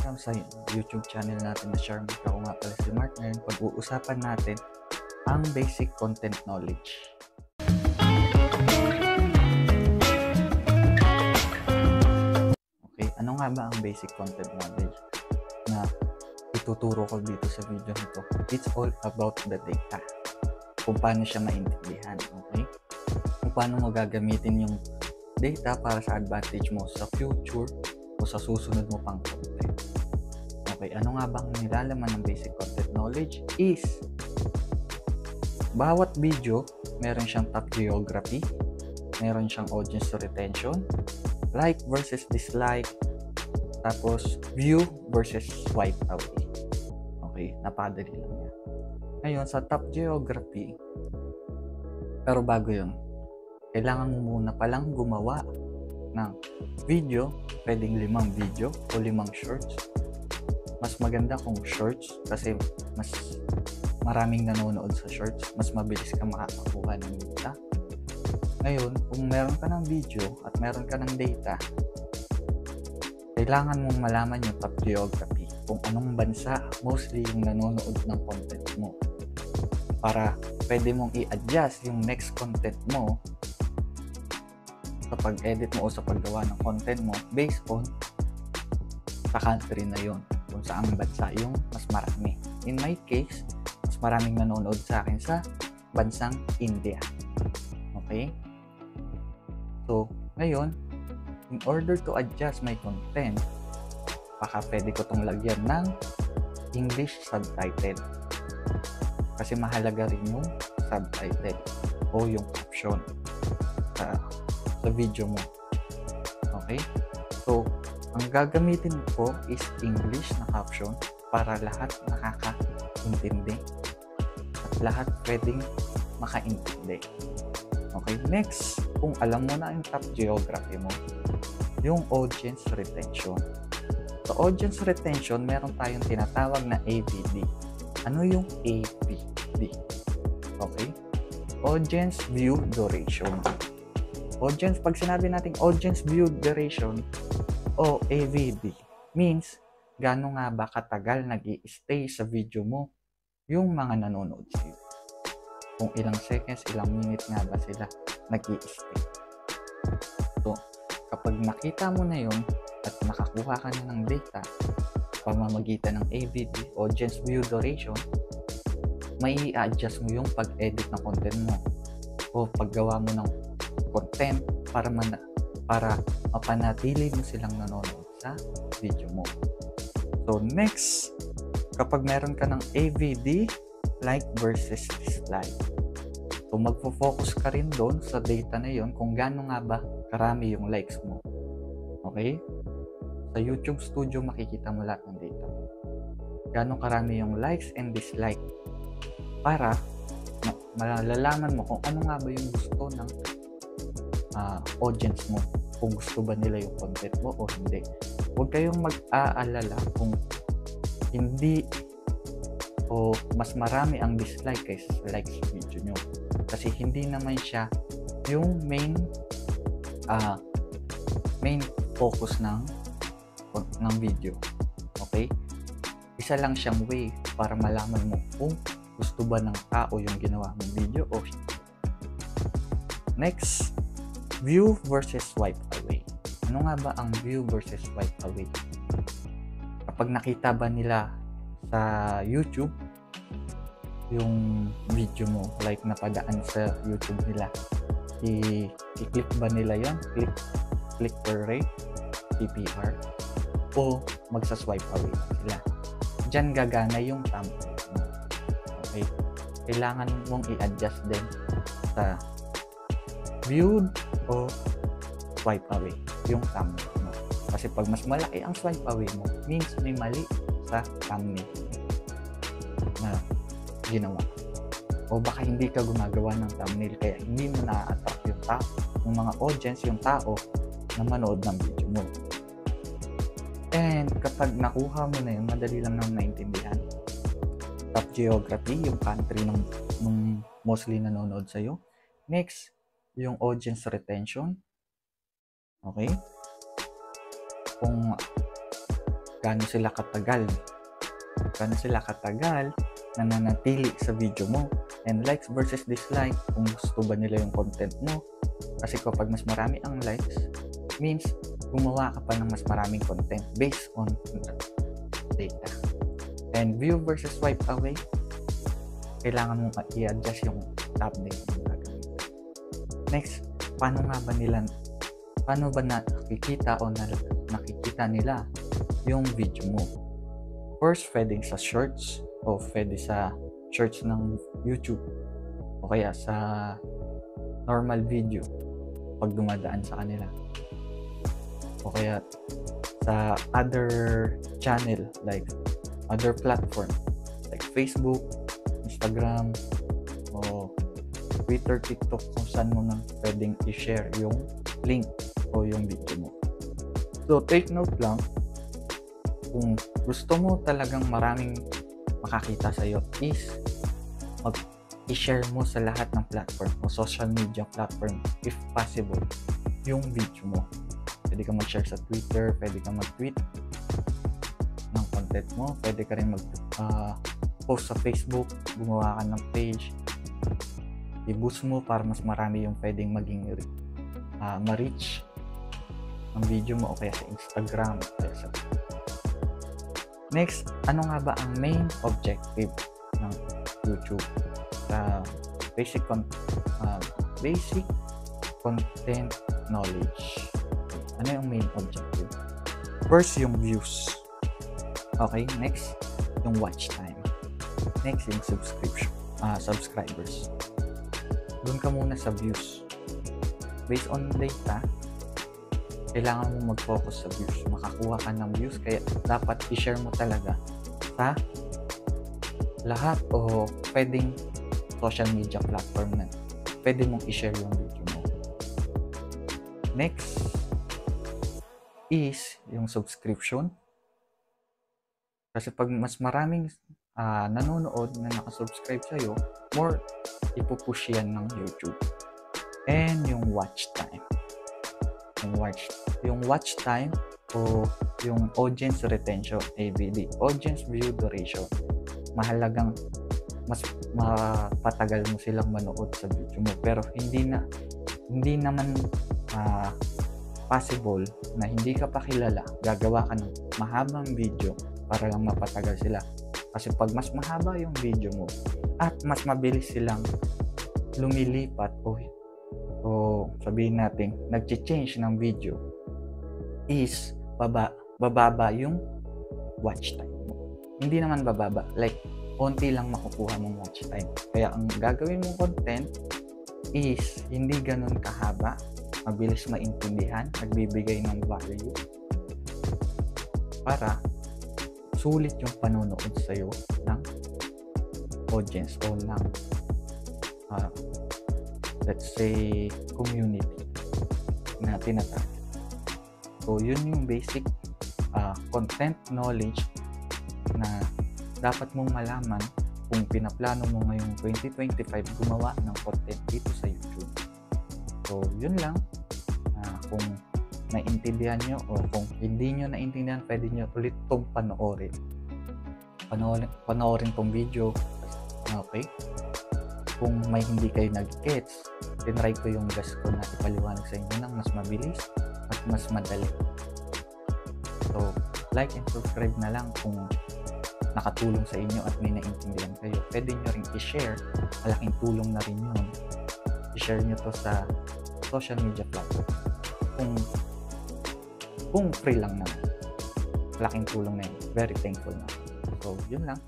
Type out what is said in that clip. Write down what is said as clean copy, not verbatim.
araw sa YouTube channel natin na Sharman. Ako nga pala si Mark. Ngayon pag-uusapan natin ang basic content knowledge. Okay, ano nga ba ang basic content knowledge na ituturo ko dito sa video nito? It's all about the data. Kung paano siya maintindihan, okay? Kung paano mo gagamitin yung data para sa advantage mo sa future o sa susunod mo pang content. Okay, ano nga bang nilalaman ng basic content knowledge is bawat video meron siyang top geography, meron siyang audience retention, like versus dislike, tapos view versus swipe away. Okay, napadali lang yan. Ngayon, sa top geography, pero bago yun, kailangan mo muna palang gumawa ng video, pwedeng 5 video o 5 shorts. Mas maganda kung shorts kasi mas maraming nanonood sa shorts, mas mabilis ka makakakuha ng data. Ngayon, kung meron ka ng video at meron ka ng data, kailangan mong malaman yung top geography, kung anong bansa mostly yung nanonood ng content mo, para pwede mong i-adjust yung next content mo sa pag-edit mo o sa paggawa ng content mo based on sa country na yun, kung saan bansa yung mas marami. In my case, mas maraming nanonood sa akin sa bansang India. Okay? So, ngayon, in order to adjust my content, baka pwede ko itong lagyan ng English subtitle. Kasi mahalaga rin yung subtitle o yung caption sa video mo. Okay? So, ang gagamitin ko is English na caption para lahat nakakaintindi at lahat pwedeng makaintindi. Okay? Next, kung alam mo na yung top geography mo, yung audience retention. Sa audience retention, meron tayong tinatawag na AVD. Ano yung AVD? Okay? Audience view duration. Audience, pag sinabi natin audience view duration o AVD, means gaano nga ba katagal nag-i-stay sa video mo yung mga nanonood sa'yo. Kung ilang seconds, ilang minutes nga ba sila nag-i-stay. So, kapag nakita mo na yun at nakakuha ka na ng data pamamagitan ng AVD, audience view duration, may i-adjust mo yung pag-edit ng content mo o paggawa mo ng content para mapanatili mo silang nanonood sa video mo. So next, kapag meron ka ng AVD, like versus dislike, so magfo-focus ka rin doon sa data na yon kung gaano nga ba karami yung likes mo. Okay? Sa YouTube Studio makikita mo lahat ng data mo. Gaano karami yung likes and dislike para malalaman mo kung ano nga ba yung gusto ng audience mo, kung gusto ba nila yung content mo o hindi. Huwag kayong mag-aalala kung hindi o mas marami ang dislike kaysa sa likes sa video nyo, kasi hindi naman siya yung main focus ng video. Okay? Isa lang siyang way para malaman mo kung gusto ba ng tao yung ginawa mong video o hindi. Next, view versus swipe away. Ano nga ba ang view versus swipe away? Kapag nakita ba nila sa YouTube yung video mo, like napadaan sa YouTube nila, i-click ba nila yon? Click per rate, CPR, o magsa-swipe away sila? Diyan gagana yung thumbnail mo. Okay? Kailangan mong i-adjust din sa viewed o swipe away yung thumbnail mo. Kasi pag mas malaki ang swipe away mo, means may mali sa thumbnail na ginawa. O baka hindi ka gumagawa ng thumbnail kaya hindi mo na-attract yung tao, yung mga audience, yung tao na manood ng video mo. And kapag nakuha mo na yun, madali lang nang naintindihan. Top geography, yung country nung mostly nanonood sa'yo. Next, yung audience retention. Okay? Kung gaano sila katagal nananatili sa video mo, and likes versus dislike, kung gusto ba nila yung content mo. Kasi kapag mas marami ang likes, means gumawa ka pa ng mas maraming content based on data. And view versus swipe away, kailangan mong i-adjust yung thumbnail mo gagawin. Next, paano ba nakikita nila yung video mo? First, pwedeng sa shorts o pwede sa shorts ng YouTube o kaya sa normal video pag dumadaan sa kanila, o kaya sa other channel like other platform like Facebook, Instagram, o Twitter, TikTok, kung saan mo nang pwedeng i-share yung link o yung video mo. So take note lang, kung gusto mo talagang maraming makakita sa'yo is i-share mo sa lahat ng platform o social media platform if possible yung video mo. Pwede ka mag-share sa Twitter, pwede ka mag-tweet ng content mo, pwede ka rin mag-post sa Facebook, gumawa ka ng page, i-boost mo para mas marami yung pwedeng maging ma-reach ang video mo, o kaya sa Instagram, o kaya sa Next, ano nga ba ang main objective ng YouTube? Basic content knowledge. Ano yung main objective? First, yung views. Okay, next, yung watch time. Next, yung subscribers. Doon ka muna sa views. Based on data, kailangan mo mag-focus sa views. Makakuha ka ng views, kaya dapat i-share mo talaga sa lahat o pwedeng social media platform na pwede mong i-share yung video mo. Next is yung subscription. Kasi pag mas maraming nanonood na nakasubscribe sa'yo, more ipupush yan ng YouTube. And yung watch time. Yung watch time o yung audience retention, AVD, audience view duration. Mahalagang mas mapatagal mo silang manood sa video mo, pero hindi naman possible na hindi ka pa kilala, gagawa ka ng mahabang video para lang mapatagal sila. Kasi pag mas mahaba yung video mo at mas mabilis silang lumilipat o sabihin natin nag-change ng video, is bababa yung watch time mo. Hindi naman bababa, like konti lang makukuha mong watch time. Kaya ang gagawin mong content is hindi ganun kahaba, mabilis maintindihan, nagbibigay ng value para sulit yung panonood sa'yo ng audience o ng let's say community na tinatawag. So yun yung basic content knowledge na dapat mong malaman kung pinaplano mo ngayong 2025 gumawa ng content dito sa YouTube. So yun lang. Kung naintindihan nyo o kung hindi nyo naintindihan, pwede nyo ulit itong panoorin tong video. Okay, kung may hindi kayo nag-gets, tinry ko yung best ko na ipaliwanag sa inyo ng mas mabilis at mas madali. So like and subscribe na lang kung nakatulong sa inyo at may naintindihan kayo. Pwede nyo rin i-share, malaking tulong na rin yun. I-share nyo to sa social media platform kung free lang naman. Malaking tulong na yun. Very thankful na. So yun lang.